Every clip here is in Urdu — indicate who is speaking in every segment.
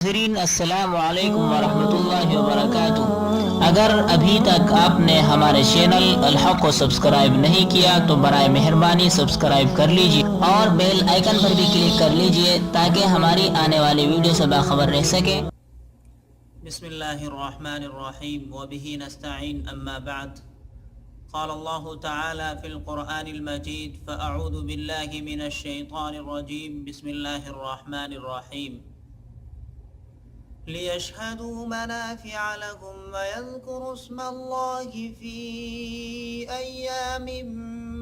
Speaker 1: ناظرین السلام علیکم ورحمۃ اللہ وبرکاتہ۔ اگر ابھی تک آپ نے ہمارے چینل الحق کو سبسکرائب نہیں کیا تو برائے مہربانی سبسکرائب کر لیجیے اور بیل آئیکن پر بھی کلک کر لیجیے تاکہ ہماری آنے والی ویڈیو سے باخبر رہ سکیں۔ بسم اللہ الرحمن الرحیم وبہ نستعین اما بعد۔ قال اللہ تعالی فی القرآن المجید فاعوذ باللہ من الشیطان الرجیم بسم اللہ الرحمن الرحیم۔ لِيَشْهَدُوا مَنَافِعَ لَهُمْ وَيَذْكُرُوا اسْمَ اللَّهِ فِي أَيَّامٍ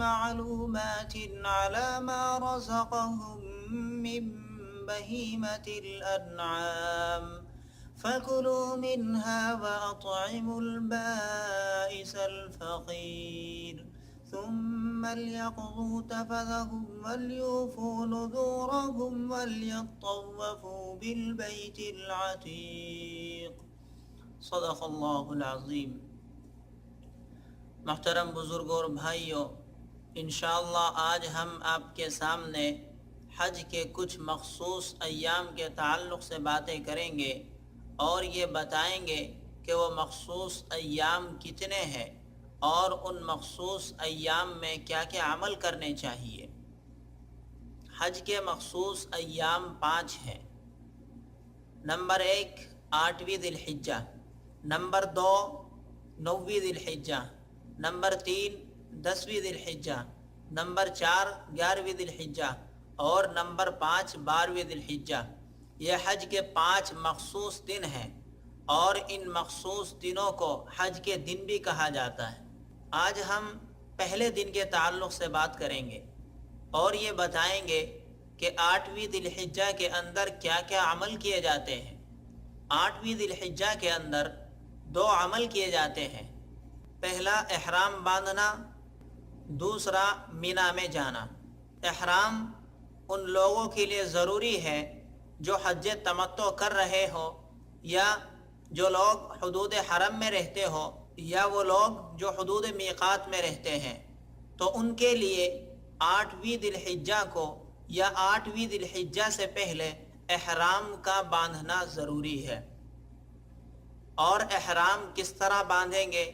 Speaker 1: مَّعْلُومَاتٍ عَلَى مَا رَزَقَهُم مِّن بَهِيمَةِ الْأَنْعَامِ فَكُلُوا مِنْهَا وَأَطْعِمُوا الْبَائِسَ الْفَقِيرَ ثم ليقضوا تفثهم وليوفوا نذورهم وليطوفوا بالبيت العتيق صدق اللہ العظیم۔ محترم بزرگوں اور بھائیوں، انشاءاللہ آج ہم آپ کے سامنے حج کے کچھ مخصوص ایام کے تعلق سے باتیں کریں گے اور یہ بتائیں گے کہ وہ مخصوص ایام کتنے ہیں اور ان مخصوص ایام میں کیا کیا عمل کرنے چاہیے۔ حج کے مخصوص ایام 5 ہیں۔ نمبر 1 8ویں ذی الحجہ، نمبر 2 9ویں ذی الحجہ، نمبر 3 10ویں ذی الحجہ، نمبر 4 11ویں ذی الحجہ اور نمبر 5 12ویں ذی الحجہ۔ یہ حج کے 5 مخصوص دن ہیں اور ان مخصوص دنوں کو حج کے دن بھی کہا جاتا ہے۔ آج ہم پہلے دن کے تعلق سے بات کریں گے اور یہ بتائیں گے کہ 8ویں ذی الحجہ کے اندر کیا کیا عمل کیے جاتے ہیں۔ 8ویں ذی الحجہ کے اندر 2 عمل کیے جاتے ہیں۔ پہلا احرام باندھنا، دوسرا مینا میں جانا۔ احرام ان لوگوں کے لیے ضروری ہے جو حج تمتع کر رہے ہو یا جو لوگ حدود حرم میں رہتے ہو یا وہ لوگ جو حدود میقات میں رہتے ہیں، تو ان کے لیے 8ویں ذی الحجہ کو یا 8ویں ذی الحجہ سے پہلے احرام کا باندھنا ضروری ہے۔ اور احرام کس طرح باندھیں گے،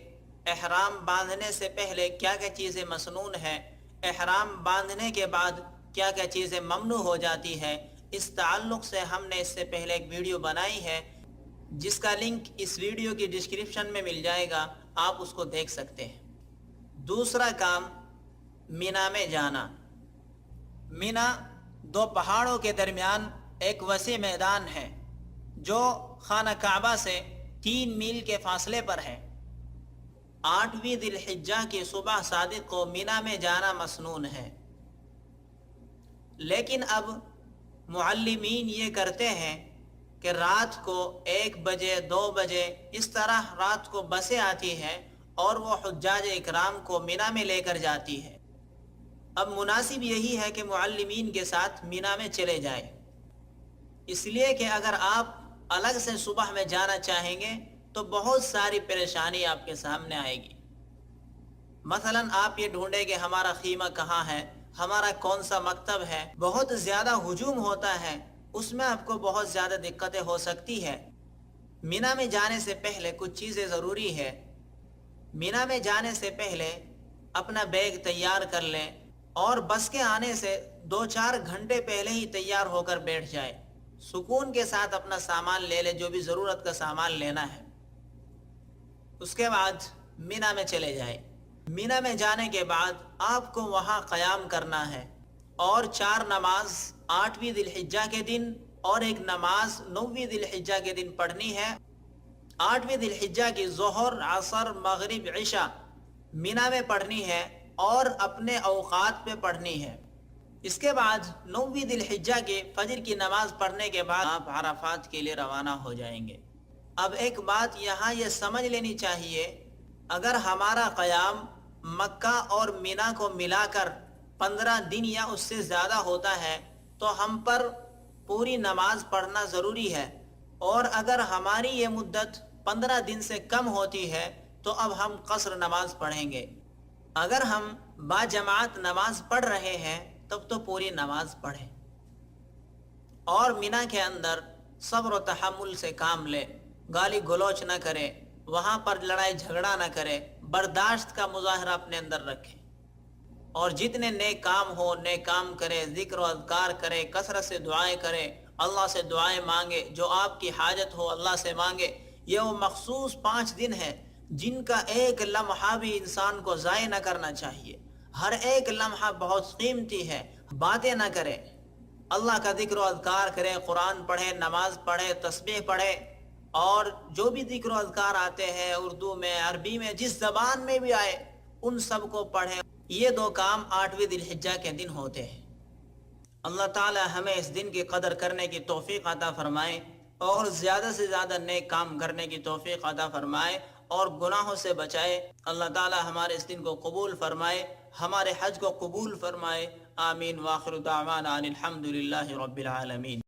Speaker 1: احرام باندھنے سے پہلے کیا کیا چیزیں مسنون ہیں، احرام باندھنے کے بعد کیا کیا چیزیں ممنوع ہو جاتی ہے، اس تعلق سے ہم نے اس سے پہلے ایک ویڈیو بنائی ہے جس کا لنک اس ویڈیو کی ڈسکرپشن میں مل جائے گا، آپ اس کو دیکھ سکتے ہیں۔ دوسرا کام مینا میں جانا۔ مینا 2 پہاڑوں کے درمیان ایک وسیع میدان ہے جو خانہ کعبہ سے 3 میل کے فاصلے پر ہے۔ 8ویں ذی الحجہ کی صبح صادق کو مینا میں جانا مسنون ہے، لیکن اب معلمین یہ کرتے ہیں کہ رات کو 1 بجے 2 بجے اس طرح رات کو بسیں آتی ہیں اور وہ حجاج اکرام کو مینا میں لے کر جاتی ہے۔ اب مناسب یہی ہے کہ معلمین کے ساتھ مینا میں چلے جائیں، اس لیے کہ اگر آپ الگ سے صبح میں جانا چاہیں گے تو بہت ساری پریشانی آپ کے سامنے آئے گی۔ مثلا آپ یہ ڈھونڈیں کہ ہمارا خیمہ کہاں ہے، ہمارا کون سا مکتب ہے، بہت زیادہ ہجوم ہوتا ہے، اس میں آپ کو بہت زیادہ دقتیں ہو سکتی ہے۔ مینا میں جانے سے پہلے کچھ چیزیں ضروری ہے۔ مینا میں جانے سے پہلے اپنا بیگ تیار کر لیں اور بس کے آنے سے 2-4 گھنٹے پہلے ہی تیار ہو کر بیٹھ جائیں۔ سکون کے ساتھ اپنا سامان لے لیں، جو بھی ضرورت کا سامان لینا ہے۔ اس کے بعد مینا میں چلے جائیں۔ مینا میں جانے کے بعد آپ کو وہاں قیام کرنا ہے اور 4 نماز 8ویں ذی الحجہ کے دن اور 1 نماز 9ویں ذی الحجہ کے دن پڑھنی ہے۔ 8ویں ذی الحجہ کی ظہر، عصر، مغرب، عشاء مینا میں پڑھنی ہے اور اپنے اوقات پہ پڑھنی ہے۔ اس کے بعد 9ویں ذی الحجہ کے فجر کی نماز پڑھنے کے بعد آپ عرفات کے لیے روانہ ہو جائیں گے۔ اب ایک بات یہاں یہ سمجھ لینی چاہیے، اگر ہمارا قیام مکہ اور مینا کو ملا کر 15 دن یا اس سے زیادہ ہوتا ہے تو ہم پر پوری نماز پڑھنا ضروری ہے، اور اگر ہماری یہ مدت 15 دن سے کم ہوتی ہے تو اب ہم قصر نماز پڑھیں گے۔ اگر ہم با جماعت نماز پڑھ رہے ہیں تب تو پوری نماز پڑھیں۔ اور مینا کے اندر صبر و تحمل سے کام لے، گالی گلوچ نہ کرے، وہاں پر لڑائی جھگڑا نہ کرے، برداشت کا مظاہرہ اپنے اندر رکھے، اور جتنے نیک کام ہو نیک کام کرے، ذکر و اذکار کرے، کثرت سے دعائیں کرے، اللہ سے دعائیں مانگے، جو آپ کی حاجت ہو اللہ سے مانگے۔ یہ وہ مخصوص 5 دن ہے جن کا ایک لمحہ بھی انسان کو ضائع نہ کرنا چاہیے۔ ہر ایک لمحہ بہت قیمتی ہے، باتیں نہ کرے، اللہ کا ذکر و اذکار کرے، قرآن پڑھے، نماز پڑھے، تسبیح پڑھے، اور جو بھی ذکر و اذکار آتے ہیں اردو میں، عربی میں، جس زبان میں بھی آئے ان سب کو پڑھیں۔ یہ 2 کام 8ویں ذی الحجہ کے دن ہوتے ہیں۔ اللہ تعالی ہمیں اس دن کی قدر کرنے کی توفیق عطا فرمائے، اور زیادہ سے زیادہ نیک کام کرنے کی توفیق عطا فرمائے، اور گناہوں سے بچائے۔ اللہ تعالی ہمارے اس دن کو قبول فرمائے، ہمارے حج کو قبول فرمائے۔ آمین۔ وآخر دعوانا ان الحمد للہ رب العالمین۔